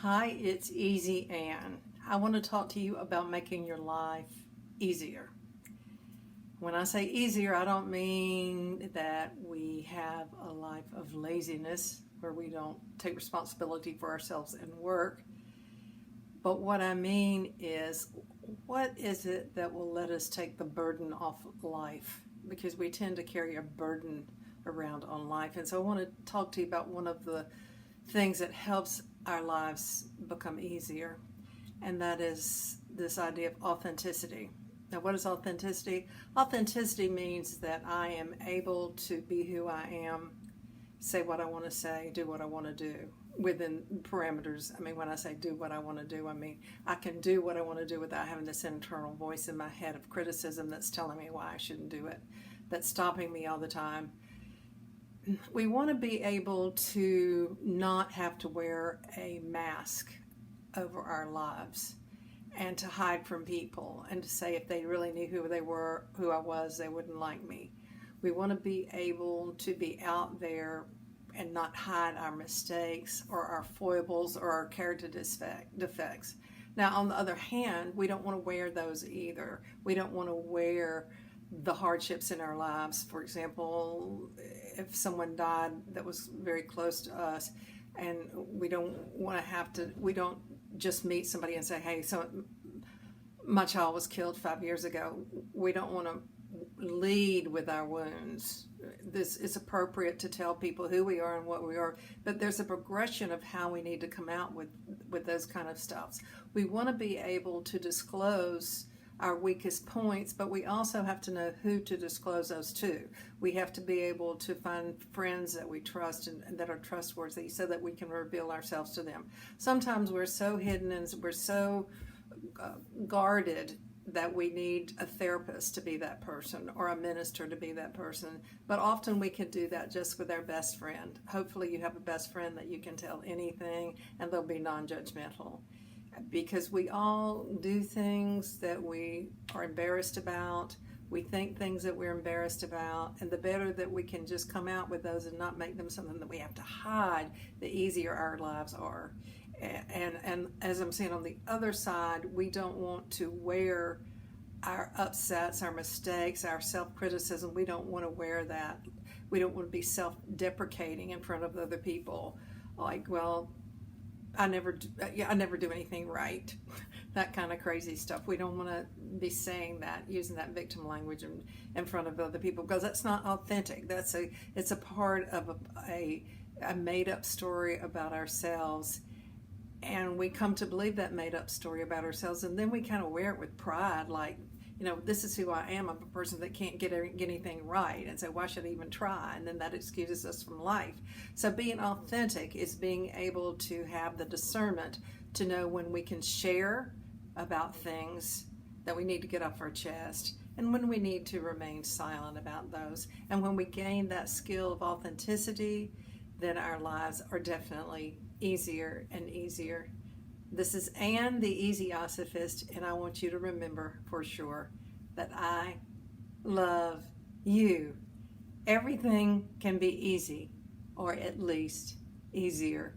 Hi, it's Easy Ann. I want to talk to you about making your life easier. When I say easier, I don't mean that we have a life of laziness where we don't take responsibility for ourselves and work. But what I mean is, what is it that will let us take the burden off life? Because we tend to carry a burden around on life. And so I want to talk to you about one of the things that helps our lives become easier, and that is this idea of authenticity. Now, what is authenticity? Authenticity means that I am able to be who I am, say what I want to say, do what I want to do within parameters. I mean, when I say do what I want to do, I mean I can do what I want to do without having this internal voice in my head of criticism that's telling me why I shouldn't do it, that's stopping me all the time. We want to be able to not have to wear a mask over our lives and to hide from people and to say if they really knew who they were, who I was, they wouldn't like me. We want to be able to be out there and not hide our mistakes or our foibles or our character defects. Now, on the other hand, we don't want to wear those either. We don't want to wear the hardships in our lives. For example, if someone died that was very close to us, and we don't want to have to, we don't just meet somebody and say, hey, so my child was killed 5 years ago. We don't want to lead with our wounds. This is appropriate to tell people who we are and what we are, but there's a progression of how we need to come out with those kind of stuffs. We want to be able to disclose our weakest points, but we also have to know who to disclose those to. We have to be able to find friends that we trust and that are trustworthy so that we can reveal ourselves to them. Sometimes we're so hidden and we're so guarded that we need a therapist to be that person or a minister to be that person. But often we can do that just with our best friend. Hopefully you have a best friend that you can tell anything and they'll be non-judgmental. Because we all do things that we are embarrassed about. We think things that we're embarrassed about. And the better that we can just come out with those and not make them something that we have to hide, the easier our lives are. And as I'm saying, on the other side, we don't want to wear our upsets, our mistakes, our self-criticism. We don't want to wear that. We don't want to be self-deprecating in front of other people. Like, well, I never do anything right. That kind of crazy stuff. We don't want to be saying that, using that victim language in front of other people, because that's not authentic. It's a part of a made up story about ourselves. And we come to believe that made up story about ourselves, and then we kind of wear it with pride, like, this is who I am. I'm a person that can't get anything right, and so why should I even try? And then that excuses us from life. So being authentic is being able to have the discernment to know when we can share about things that we need to get off our chest, and when we need to remain silent about those. And when we gain that skill of authenticity, then our lives are definitely easier and easier. This is Ann, the Easy Ossifist, and I want you to remember for sure that I love you. Everything can be easy, or at least easier.